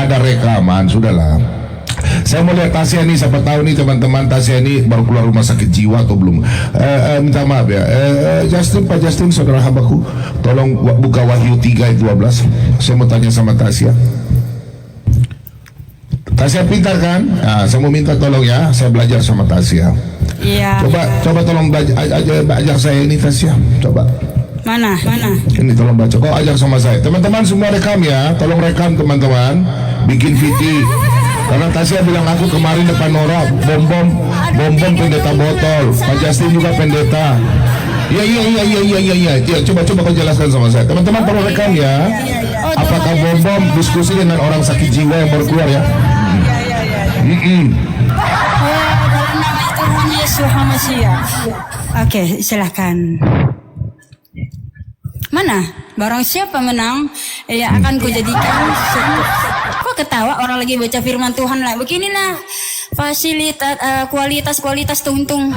ada rekaman, sudahlah. Saya mau lihat Tasya nih, siapa tahu nih teman-teman Tasya ini baru keluar rumah sakit jiwa atau belum. Minta maaf ya, Justin, Pak Justin, saudara hambaku, tolong buka Wahyu 3 ayat 12. Saya mau tanya sama Tasya. Tasya pintar kan? Nah, saya mau minta tolong ya, saya belajar sama Tasya. Iya. Coba tolong ajar saya ini Tasya, coba. Mana? Ini tolong baca. Kau ajar sama saya. Teman-teman semua rekam ya, tolong rekam teman-teman. Bikin VT. Karena Tasya bilang aku kemarin depan Nora, bom pendeta botol. Pak Justin juga pendeta. Iya. Coba kau jelaskan sama saya. Teman-teman tolong rekam ya. Apakah bom diskusi dengan orang sakit jiwa yang baru keluar ya? Dalam nama Tuhan Yesus Hamasiah. Oke, silahkan. Mana? Barang siapa menang, ia akan kujadikan. Kok ketawa orang lagi baca firman Tuhan lah. Beginilah fasilitas, kualitas tungtung.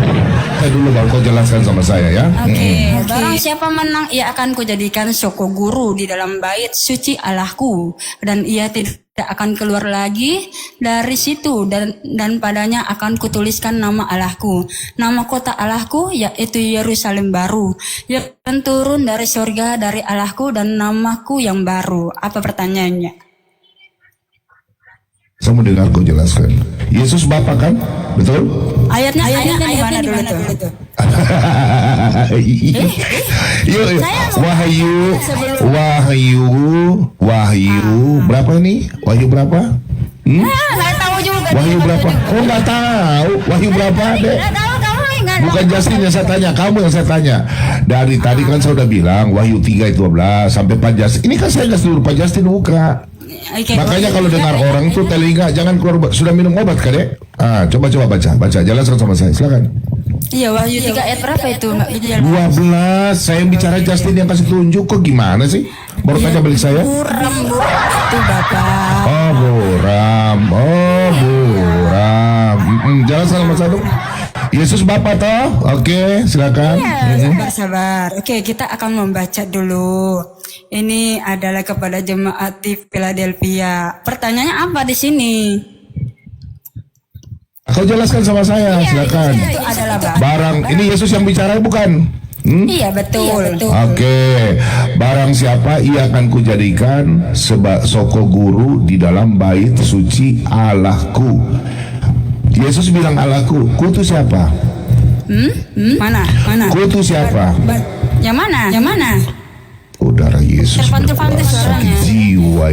Dulu baru kau jelaskan sama saya ya. Oke. Barang siapa menang, ia akan kujadikan soko guru di dalam bait suci Allahku, dan ia tidak akan keluar lagi dari situ, dan padanya akan kutuliskan nama Allahku, nama kota Allahku, yaitu Yerusalem baru yang turun dari surga dari Allahku, dan namaku yang baru. Apa pertanyaannya? Saya mau dengar kau jelaskan. Yesus Bapa kan? Betul? Ayatnya di mana dulu tuh? Yuk. Wahyu berapa nih? Wahyu berapa? Nggak tahu juga. Wahyu berapa? Oh nggak tahu. Wahyu berapa deh? Nggak tahu, kamu nggak. Bukan Justin yang saya tanya, kamu yang saya tanya. Dari tadi kan saya udah bilang Wahyu 3 ayat 12 sampai Pak Justin. Ini kan saya nggak suruh Pak Justin buka. Makanya kalau dengar orang tuh telinga jangan keluar. Sudah minum obat kan dek? Coba baca, jelaskan sama saya, silakan. Iya, Wahyu 3 ayat berapa itu? 12. Saya yang bicara, Justin yang kasih tunjuk. Kok gimana sih? Baru tanya balik saya. Buram itu Bapak. Oh buram. Jelaskan sama saya dong. Yesus Bapa toh? Oke, silakan. Sabar. Oke, kita akan membaca dulu. Ini adalah kepada jemaat di Philadelphia. Pertanyaannya apa di sini? Kau jelaskan sama saya, silakan. Itu adalah barang ini Yesus yang bicara bukan? Iya betul. Oke. Barang siapa ia akan kujadikan soko guru di dalam bait suci Allahku. Yesus bilang Allahku. Ku itu siapa? Mana? Ku itu siapa? Yang mana? Saudara Yesus Terpantul suaranya. sakit jiwa.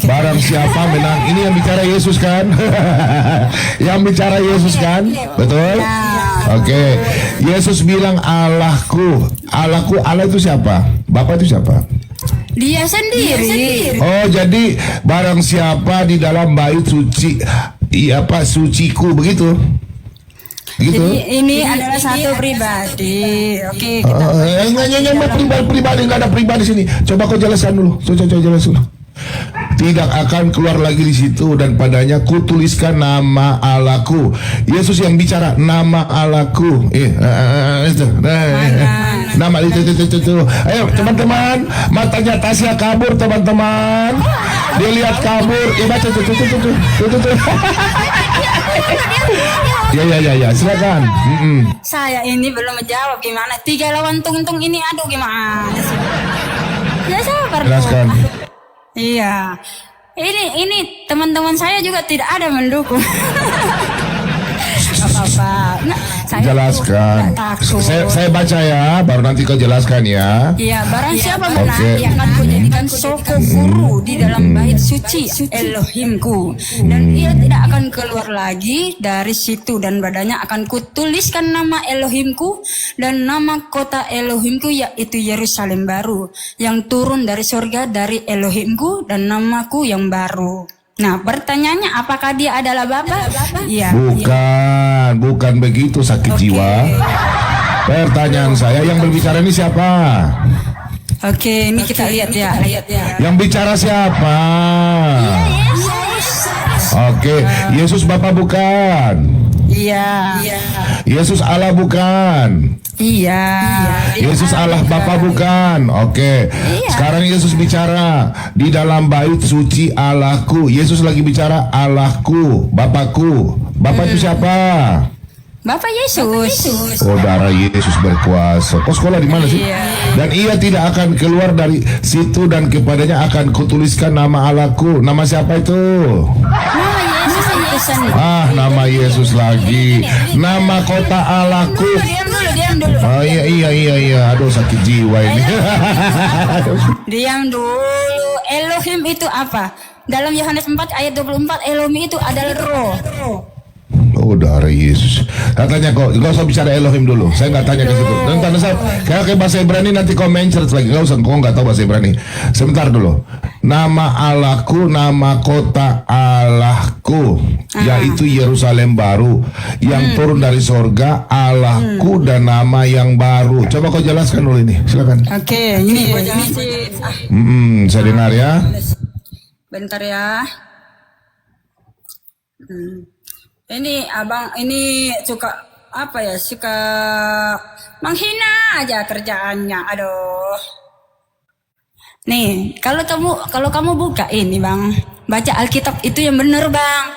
Barang siapa menang. Ini yang bicara Yesus kan? Yang bicara Yesus kan? Betul? Oke. Yesus bilang Allahku. Allah itu siapa? Bapak itu siapa? Dia sendiri. Oh, jadi barang siapa di dalam bait suci, suciku begitu? Gitu. Jadi ini adalah satu pribadi. Oke, pribadi nggak ada pribadi sini. Coba kau jelaskan dulu. Coba jelaskan. Tidak akan keluar lagi di situ, dan padanya kutuliskan nama Allahku. Yesus yang bicara nama Allahku. Nama itu. Ayo teman-teman, matanya Tasya kabur teman-teman. Dia lihat kabur. Baca tuh. Ya, silakan. Saya ini belum menjawab gimana. 3 lawan tungtung ini, aduh gimana sih? Ya sabar. Jelaskan. Iya. Ini teman-teman saya juga tidak ada mendukung. Apa-apa. Jelaskan. Saya baca ya, baru nanti kau jelaskan ya. Iya, barang siapa menang, ia akan kujadikan soko guru di dalam bait suci Elohimku, dan ia tidak akan keluar lagi dari situ, dan badannya akan kutuliskan nama Elohimku dan nama kota Elohimku, yaitu Yerusalem baru yang turun dari surga dari Elohimku, dan namaku yang baru. Nah, pertanyaannya apakah dia adalah Bapa? Iya. Bukan begitu sakit jiwa. Pertanyaan saya, yang berbicara ini siapa? Oke, ini kita lihat ya. Yang bicara siapa? Oke, Yesus Bapa bukan? Iya. Yesus Allah bukan? Iya. Yesus Allah Bapa bukan. Oke. Sekarang Yesus bicara di dalam bait suci Allahku. Yesus lagi bicara Allahku, Bapakku. Bapak itu siapa? Bapak Yesus. Oh, darah Yesus berkuasa. Kau sekolah di mana sih? Dan ia tidak akan keluar dari situ dan kepadanya akan kutuliskan nama Allahku. Nama siapa itu? Nama Yesus itu sendiri. Nama Yesus lagi. Nama kota Allahku. Diam dulu. Oh iya. Aduh, sakit jiwa ini. Diam dulu. Elohim itu apa? Dalam Yohanes 4 ayat 24, Elohim itu adalah roh. Oh, darah Yesus. Katanya kok, gak usah bicara Elohim dulu. Saya nggak tanya ke situ. Dan tanda saya, kayak bahasa Ibrani nanti kau mencret lagi. Gak usah, kau nggak tahu bahasa Ibrani. Sebentar dulu. Nama Allahku, nama kota Allahku, yaitu Yerusalem baru, yang turun dari sorga, Allahku dan nama yang baru. Coba kau jelaskan dulu ini. Silakan. Oke, ini gua jelasin. Saya dengar ya. Bentar ya. Ini abang ini suka apa ya? Suka menghina aja kerjaannya. Aduh. Nih, kalau kamu buka ini, Bang, baca Alkitab itu yang benar, Bang.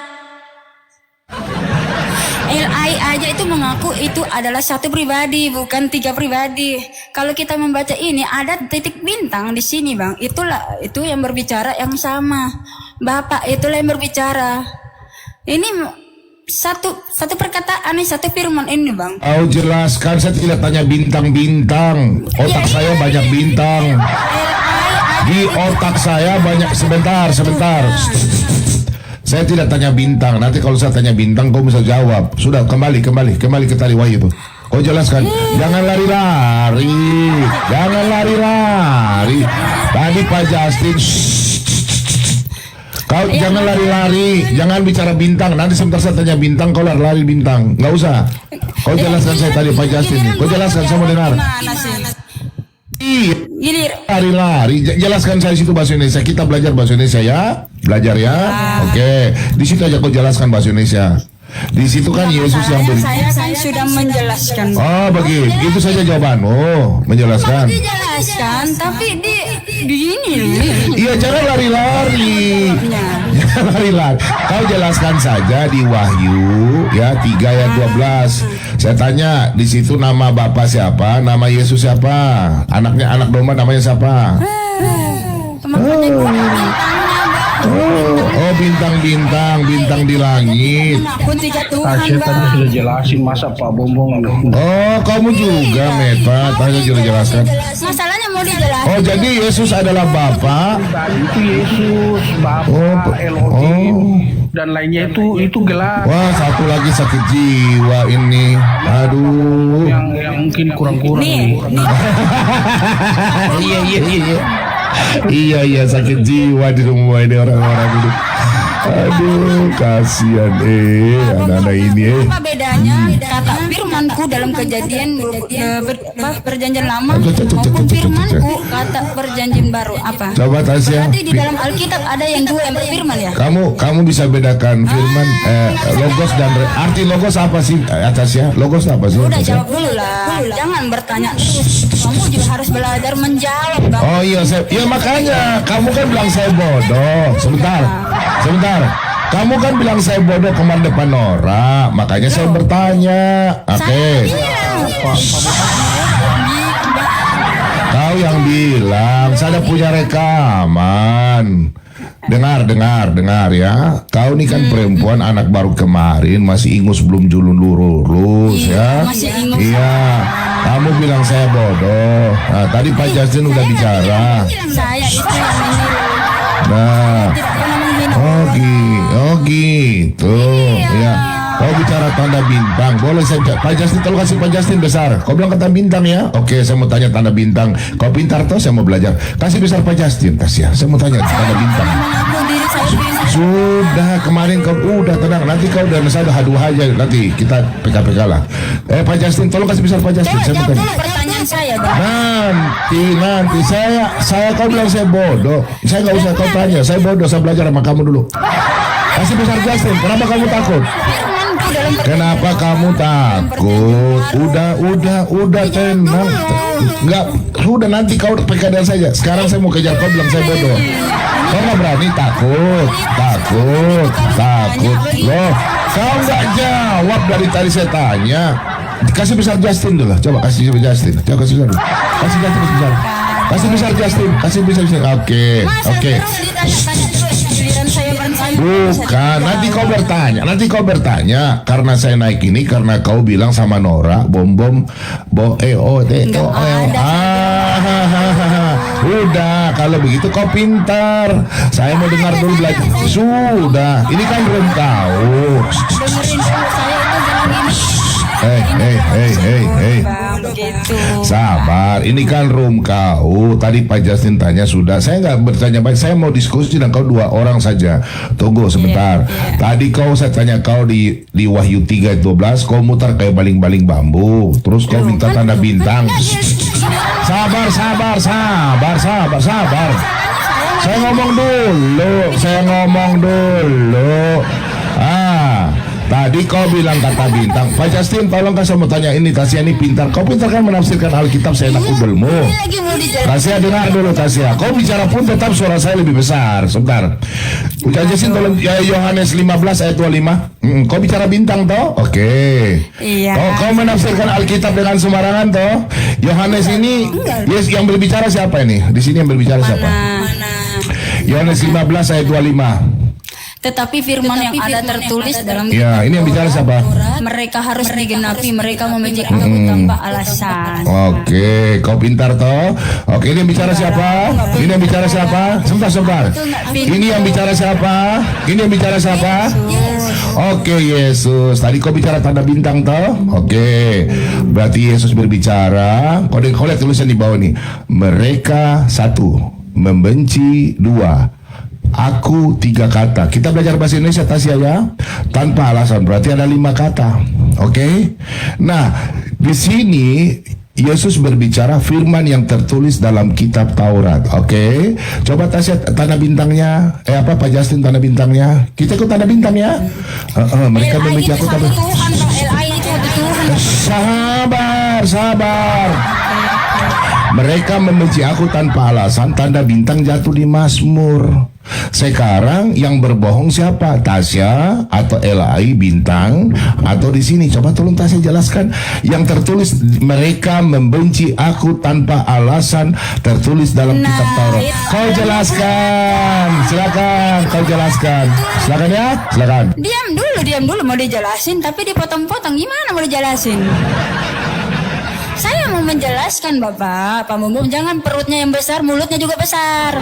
LI aja itu mengaku itu adalah satu pribadi, bukan 3 pribadi. Kalau kita membaca ini ada titik bintang di sini, Bang. Itu yang berbicara yang sama. Bapak itulah yang berbicara. Ini satu perkataan nih, satu firman ini, Bang. Kau jelaskan, saya tidak tanya bintang-bintang. Otak saya banyak bintang. Di otak saya banyak. Sebentar. Saya tidak tanya bintang. Nanti kalau saya tanya bintang, kau bisa jawab. Sudah, kembali ke tali wahyu itu. Kau jelaskan. Jangan lari-lari. Tadi Pak Justin. Kau jangan lari-lari, jangan bicara bintang. Nanti sebentar saya tanya bintang, kau lari bintang. Nggak usah. Kau jelaskan saya tadi Pak Justin. Kau jelaskan, saya mau dengar. Gini. Lari-lari. Jelaskan saya situ bahasa Indonesia. Kita belajar bahasa Indonesia ya. Belajar ya. Oke. Di situ aja kau jelaskan bahasa Indonesia. Di situ kan Yesus yang beri. Saya sudah menjelaskan. Oh, begitu saja jawaban. Oh, menjelaskan. Dijelaskan, tapi di ini. Iya, jangan lari-lari. Jangan lari-lari. Kau jelaskan saja di Wahyu ya 3 ayat 12. Saya tanya di situ nama Bapa siapa? Nama Yesus siapa? Anak domba namanya siapa? Oh, bintang di langit. Tasya tadi sudah jelasin, masa Pak Bombong. Oh, kamu juga Meta. Tanya sudah jelaskan. Masalahnya mau dijelaskan. Oh, jadi Yesus adalah Bapa. Itu Yesus, Bapa, Elohim, dan lainnya itu gelar. Wah, satu lagi sakit jiwa ini. Aduh. Yang mungkin kurang-kurang. Iya sakit jiwa di rumah ini orang-orang itu. Aduh, kasihan anak-anak ini. Apa bedanya kata firmanku dalam kejadian perjanjian lama maupun firmanku kata perjanjian baru? Apa? Coba Tasya. Berarti di dalam Alkitab ada yang dua yang berfirman ya? Kamu bisa bedakan firman logos dan arti logos apa sih Tasya? Logos apa sih? Udah jawab dulu lah. Jangan bertanya terus. Kamu juga harus belajar menjawab, Bang. Oh iya, makanya kamu kan bilang saya bodoh. Sebentar. Kamu kan bilang saya bodoh kemarin depan Nora, makanya saya bertanya. Oke. Kau yang bilang, saya punya rekaman. Dengar ya. Kau ini kan perempuan anak baru kemarin, masih ingus belum julun lurus ya. Masih ingus. Iya. Kamu bilang saya bodoh. Nah, tadi Pak Justin udah bicara. Saya itu yang menyuruh. Nah. Oh gitu. Ya. Kau bicara tanda bintang. Boleh saya Pak Justin, tolong kasih Pak Justin besar. Kau bilang tanda bintang ya. Oke, saya mau tanya tanda bintang. Kau pintar toh, saya mau belajar. Kasih besar Pak Justin, Tasya. Saya mau tanya tanda bintang. Sudah kemarin kau udah tenang. Nanti kau udah ada haduh aja. Nanti kita PK lah. Pak Justin, tolong kasih besar Pak Justin. Saya mau Jawab tanya. dulu pertanyaan saya, Bang. Nanti saya kau bilang saya bodoh. Saya nggak usah kau tanya. Saya bodoh. Saya belajar sama kamu dulu. Kasih besar Justin. Kenapa kamu takut? Firmanku dalam Kenapa kamu takut? Udah tenang. Enggak, sudah nanti kau PKDL saja. Sekarang saya mau kejar kau bilang saya bodoh. Kau nggak berani? Takut. Loh, kau nggak jawab dari tadi saya tanya. Kasih besar Justin dulu, coba kasih besar Justin. Coba kasih besar. Kasih Justin besar. Kasih besar Justin. Kasih besar Justin. Oke. Terus ditanya-tanya terus giliran saya bertanya. Bukan, nanti kau bertanya karena saya naik ini karena kau bilang sama Nora bom udah kalau begitu kau pintar. Saya mau dengar dulu belajar. Sudah, ini kan room kau. Dengerin dulu saya itu bilang gini. Bang, begitu. Sabar, ini kan room kau. Tadi Pak Justin tanya sudah. Saya nggak bertanya banyak. Saya mau diskusi dengan kau 2 orang saja. Tunggu sebentar. Tadi saya tanya kau di Wahyu 3:12, kau mutar kayak baling-baling bambu. Terus kau minta tanda bintang. Sabar. Saya ngomong dulu. Tadi kau bilang kata bintang. Pak Justin, tolong kasih mau tanya ini. Tasya ini pintar. Kau pintar kan menafsirkan Alkitab seenak udelmu. Lagi mau dijelasin. Tasya dengar dulu Tasya. Kau bicara pun tetap suara saya lebih besar. Sebentar. Pak Justin tolong Yohanes 15 ayat 25. Kau bicara bintang toh? Oke. Iya. Kau menafsirkan Alkitab dengan sembarangan toh? Yohanes ini yang berbicara siapa ini? Di sini yang berbicara siapa? Yohanes 15 ayat 25. Tetapi firman yang ada tertulis dalam Ya, ini yang bicara siapa? mereka harus digenapi, mereka membenci aku tanpa alasan. Oke, kau pintar toh? Oke, ini yang bicara siapa? Sebentar. Ini yang bicara siapa? Oke, Yesus. Tadi kau bicara tanda bintang toh? Oke. Berarti Yesus berbicara. Kau lihat tulisan di bawah nih. Mereka 1, membenci 2. Aku 3 kata. Kita belajar bahasa Indonesia Tasya ya. Tanpa alasan berarti ada 5 kata. Oke. Nah, di sini Yesus berbicara firman yang tertulis dalam kitab Taurat. Oke. Coba Tasya tanda bintangnya. Pak Justin tanda bintangnya. Kita ikut tanda bintang ya. Mereka membenci aku tanda. Sabar. Mereka membenci aku tanpa alasan. Tanda bintang jatuh di Mazmur. Sekarang yang berbohong siapa? Tasya atau Elai bintang atau di sini? Coba tolong Tasya jelaskan. Yang tertulis mereka membenci aku tanpa alasan tertulis dalam kitab Taurat. Kau jelaskan. Silakan. Silakan ya. Silakan. Diam dulu mau dijelasin tapi dipotong-potong. Gimana mau dijelasin? Saya mau menjelaskan Bapak, Pak Mumbum, jangan perutnya yang besar, mulutnya juga besar.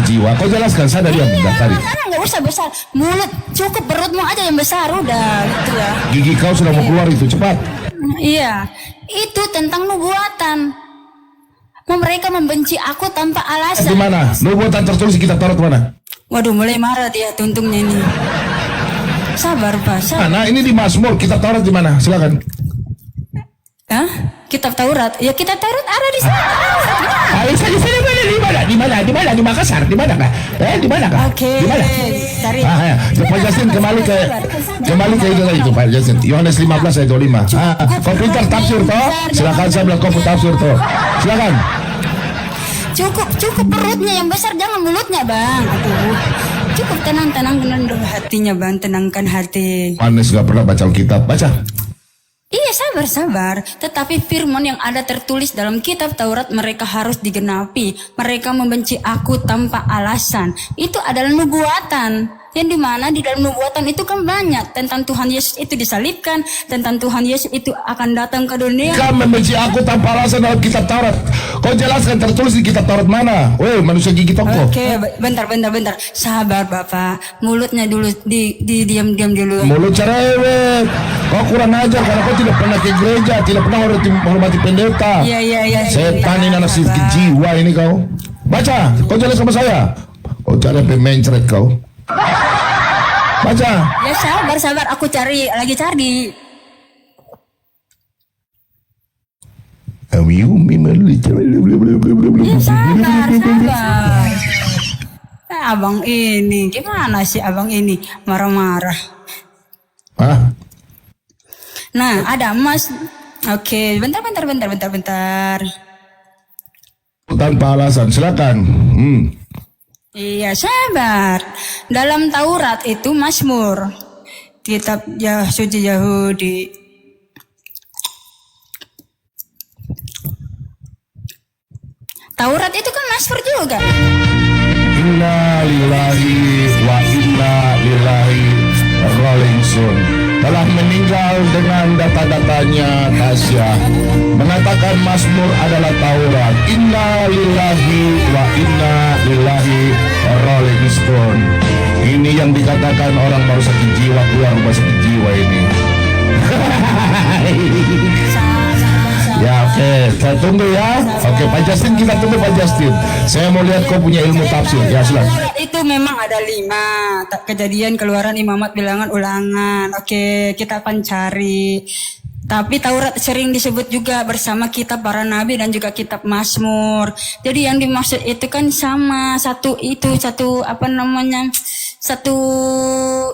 Jiwa, kau jelaskan saya dari tadi. Nggak usah besar, mulut cukup perutmu aja yang besar udah gitu ya. Gigi kau sudah mau keluar itu cepat. Iya, itu tentang nubuatan. Mereka membenci aku tanpa alasan. Di mana? Nubuatan tertulis di kitab Taurat mana? Waduh, mulai marah dia tuntungnya ini. Sabar Pak. Nah, ini di Mazmur, kitab Taurat di mana? Silakan. Hah? Kitab Taurat? Ya kitab Taurat ada di sana. Di mana? Di Makassar? Di mana kah? Di mana kah? Oke. Di mana? Cari. Pak Justin kembali ke itu Pak Justin. Yohanes 15 ayat 25. Kau pintar tafsir toh? Silakan saya bilang kau tafsir toh. Silakan. Cukup perutnya yang besar, jangan mulutnya Bang. Aduh. Cukup tenang dulu hatinya Bang, tenangkan hati. Yohanes gak pernah baca Alkitab, baca. Iya sabar. Tetapi firman yang ada tertulis dalam kitab Taurat mereka harus digenapi. Mereka membenci aku tanpa alasan. Itu adalah nubuatan. Yang dimana di dalam nubuatan itu kan banyak tentang Tuhan Yesus itu disalibkan, tentang Tuhan Yesus itu akan datang ke dunia. Kamu membenci aku tanpa alasan dalam kitab Taurat. Kau jelaskan tertulis di kitab Taurat mana? Woi, manusia gigi toko. Oke, bentar. Sabar Bapak. Mulutnya dulu diam dulu. Mulut cerewet. Kau kurang ajar karena kau tidak pernah ke gereja, tidak pernah menghormati pendeta. Iya. Setan ini anak sedikit jiwa ini kau. Baca, kau jelas sama saya. Kau cari pemencret kau. Baca. Ya sabar, aku lagi cari. Ya sabar. Abang ini, gimana sih abang ini marah-marah? Hah? Nah, ada Mas. Oke, bentar. Tanpa alasan, silakan. Iya, sabar. Dalam Taurat itu Mazmur, kitab suci Yahudi. Taurat itu kan Mazmur juga. Inna lillahi wa inna ilaihi raji'un. Telah meninggal dengan data-datanya Tasya. Mengatakan Mazmur adalah Taurat. Inna lillahi wa inna ilaihi raji'un. Ini yang dikatakan orang baru sakit jiwa, keluar rumah sakit jiwa ini. Ya oke, saya tunggu ya. Oke, Pak Justin, kita tunggu Pak Justin. Saya mau lihat kau punya ilmu tafsir. Ya silakan. Itu memang ada 5 kejadian, keluaran, imamat, bilangan, ulangan. Oke, kita akan cari. Tapi Taurat sering disebut juga bersama kitab para nabi dan juga kitab Mazmur. Jadi yang dimaksud itu kan sama, satu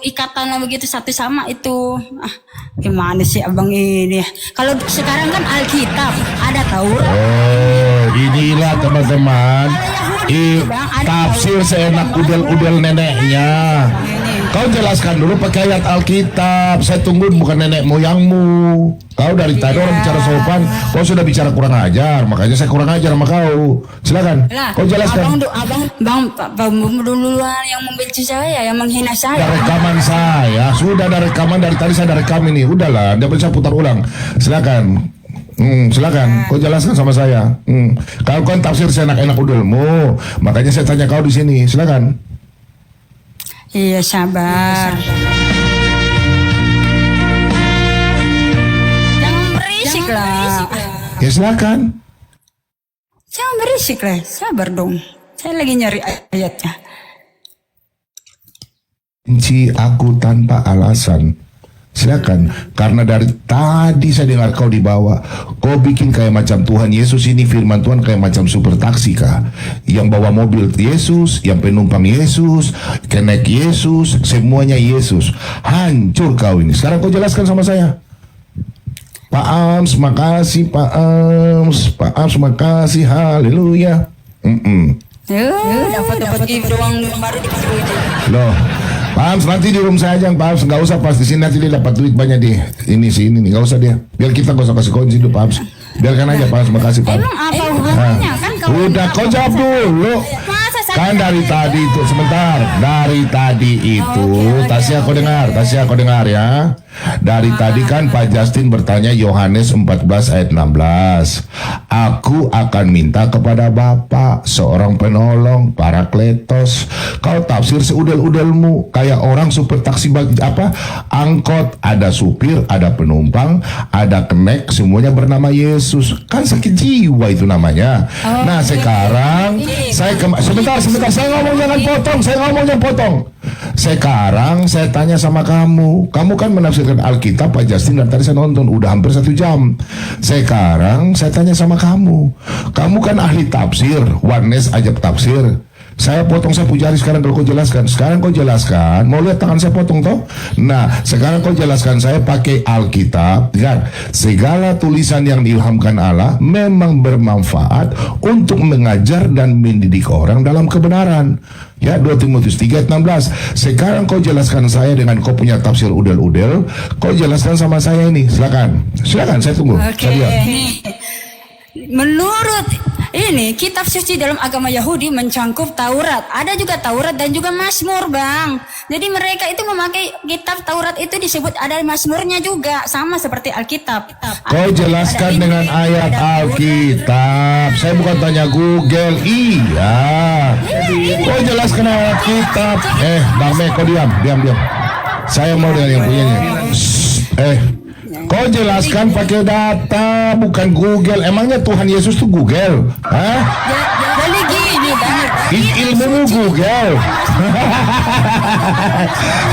ikatan lah begitu, satu sama itu. Gimana sih abang ini? Kalau sekarang kan Alkitab, ada Taurat. Oh, inilah teman-teman. Tafsir seenak udel-udel neneknya. Kau jelaskan dulu pakai ayat Alkitab. Saya tunggu, bukan nenek moyangmu. Kau dari tadi orang bicara sopan, kau sudah bicara kurang ajar, makanya saya kurang ajar sama kau. Silakan. Kau jelaskan. Abang duluan yang membenci saya, yang menghina saya. Ada rekaman saya, sudah ada rekaman dari tadi saya ada rekam ini. Udahlah, tidak bisa putar ulang. Silakan. Silakan, kau jelaskan sama saya. Kau kan tafsir seenak-enak udelmu, makanya saya tanya kau di sini. Silakan. Iya, sabar. Jangan berisik lah. Ya silakan. Jangan berisik lah, sabar dong. Saya lagi nyari ayatnya. Benci aku tanpa alasan. Silakan, karena dari tadi saya dengar kau dibawa, kau bikin kayak macam Tuhan Yesus ini, firman Tuhan kayak macam super taksi kah? Yang bawa mobil Yesus, yang penumpang Yesus, kenaik Yesus, semuanya Yesus. Hancur kau ini. Sekarang kau jelaskan sama saya. Pak Ams, makasih Pak Ams. Pak Ams, makasih, haleluya. Dapat doang baru dipuji. Loh, Pak Ams, nanti di room saya aja, Pak Ams, nggak usah pas di sini, nanti dia dapat duit banyak di ini nih, nggak usah dia. Biar kita nggak usah kasih kunci dulu, Pak Ams. Biarkan aja Pak Ams, makasih Pak Ams. Emang apa hubungannya kan kalau Udah, kau jawab dulu. Kan dari tadi itu, sebentar, dari tadi itu, Tasya kau dengar ya. Dari tadi kan Pak Justin bertanya Yohanes 14 ayat 16. Aku akan minta kepada Bapa seorang penolong, Parakletos. Kau tafsir seudel-udelmu kayak orang super taksi angkot, ada supir, ada penumpang, ada kenek, semuanya bernama Yesus. Kan sakit jiwa itu namanya. Nah, sekarang sebentar, saya ngomong jangan potong. Sekarang saya tanya sama kamu kan menafsirkan Alkitab Pak Justin, dan tadi saya nonton udah hampir 1 jam. Sekarang saya tanya sama kamu kan ahli tafsir, Warnes Ajab tafsir. Saya potong sapu jari sekarang kalau kau jelaskan. Sekarang kau jelaskan. Mau lihat tangan saya potong toh? Nah, sekarang kau jelaskan saya pakai Alkitab. Kan? Segala tulisan yang diilhamkan Allah memang bermanfaat untuk mengajar dan mendidik orang dalam kebenaran. Ya, 2 Timotius 3 ayat 16. Sekarang kau jelaskan saya dengan kau punya tafsir udel-udel. Kau jelaskan sama saya ini. Silakan, saya tunggu. Oke. Menurut ini kitab suci dalam agama Yahudi mencangkup Taurat. Ada juga Taurat dan juga Mazmur, Bang. Jadi mereka itu memakai kitab Taurat itu disebut ada Mazmurnya juga, sama seperti Alkitab. Kau jelaskan dengan ayat Alkitab. Saya bukan tanya Google. Iya. Kau jelaskan ayat Alkitab. Bang Me, kau diam. Saya mau dengan yang punyanya. Kau jelaskan pakai data, bukan Google. Emangnya Tuhan Yesus tuh Google? Hah? Jadi gini, Bang. Ilmumu Google.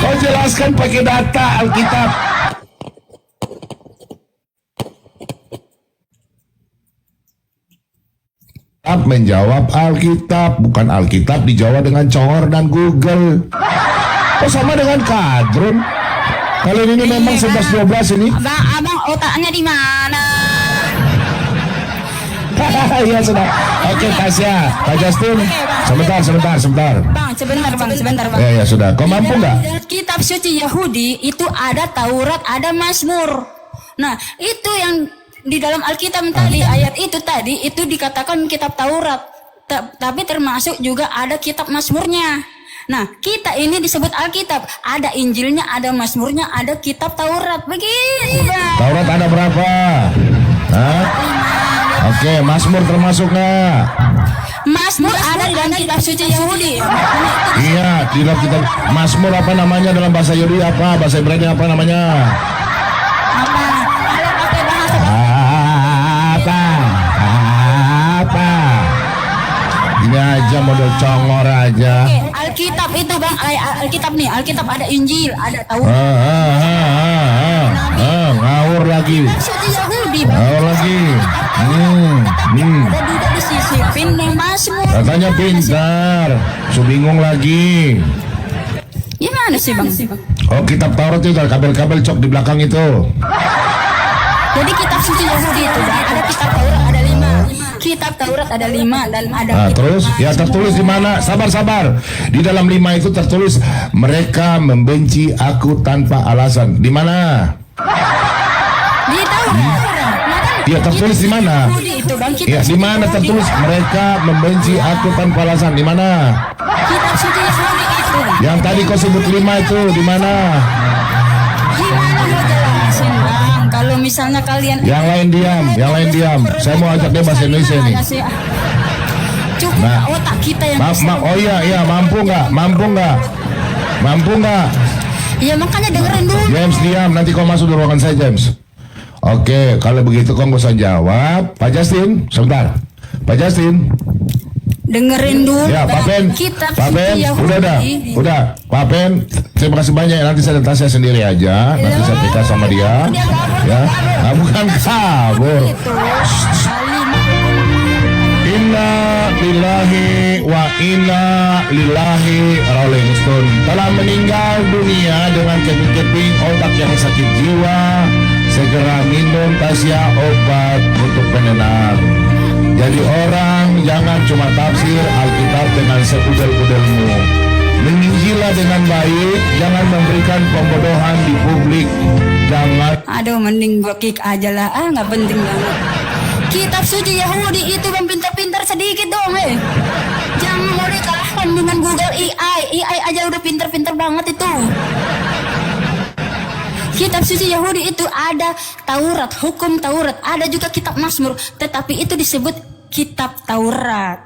Kau jelaskan pakai data Alkitab. Menjawab Alkitab, bukan Alkitab dijawab dengan congor dan Google. Kok sama dengan kadrun? Kalian ini memang 11-12 ini. Abang otaknya di mana? Iya sudah. Oke Tasya, Pak Justin. Sebentar. Bang, sebentar bang. Ya sudah. Kau mampu nggak? Dalam kitab suci Yahudi itu ada Taurat, ada Mazmur. Nah, itu yang di dalam Alkitab tadi, ayat itu tadi itu dikatakan kitab Taurat. Tapi termasuk juga ada kitab Mazmurnya. Nah, kita ini disebut Alkitab. Ada Injilnya, ada Mazmurnya, ada kitab Taurat. Begitu, Bang. Taurat ada berapa? Hah? Oke, Mazmur termasuk nggak? Mazmur ada di dalam kitab suci Yahudi. Iya, di dalam kitab Mazmur apa namanya dalam bahasa Yahudi apa? Bahasa Ibrani apa namanya? Apa? Ada pakai bahasa Apa? Ini aja model congor aja. Oke, Alkitab itu Bang, Alkitab nih, Alkitab ada Injil, ada Taurat. Ngawur lagi. Suci Yahudi Bang. Ngawur lagi. Ada juga disisipin nih Mazmur. Katanya pintar. Bingung lagi. Gimana sih Bang? Oh, kitab Taurat itu ada kabel-kabel cok di belakang itu. Jadi kitab suci Yahudi itu Bang, ada kitab Taurat ada 5. Kitab Taurat ada 5 dan ada Nah, terus ya tertulis di mana? Sabar. Di dalam 5 itu tertulis mereka membenci aku tanpa alasan. Di mana? di Taurat. Ya tertulis di mana? Yahudi itu Bang, Ya di mana tertulis mereka membenci aku tanpa alasan? Di mana? kitab suci Yahudi itu. Yang tadi kau sebut 5 itu di mana? Gimana mau jelasin Bang? Kalau misalnya kalian Yang lain diam. Saya mau ajak dia bahasa Indonesia nih. Cukup Nah. otak kita yang Oh iya, mampu nggak? Iya makanya dengerin dulu. James diam, nanti kau masuk di ruangan saya James. Oke, kalau begitu kau nggak usah jawab. Pak Justin, sebentar. Pak Justin, Dengerin dulu. ya Pak Pen, Kitab Pak Pen, suci Yahudi. udah, Pak Pen, terima kasih banyak. Nanti saya datang saya sendiri aja. Nanti saya PK sama dia. Ya, bukan kabur. Itu kalimat. Inna lillahi wa inna lillahi Rolling Stone telah meninggal dunia dengan keping-keping otak yang sakit jiwa. Segera minum Tasya obat untuk penenang. Jadi orang jangan cuma tafsir Alkitab dengan sepudel-pudelmu. Menginjilah dengan baik, jangan memberikan pembodohan di publik. Jangan. Aduh mending gua kick aja lah. Nggak penting banget. Kitab suci Yahudi itu Bang pintar-pintar sedikit dong Jangan mau dikalahkan dengan Google AI. AI aja udah pintar-pintar banget itu. Kitab suci Yahudi itu ada Taurat, hukum Taurat, ada juga kitab Mazmur, tetapi itu disebut kitab Taurat.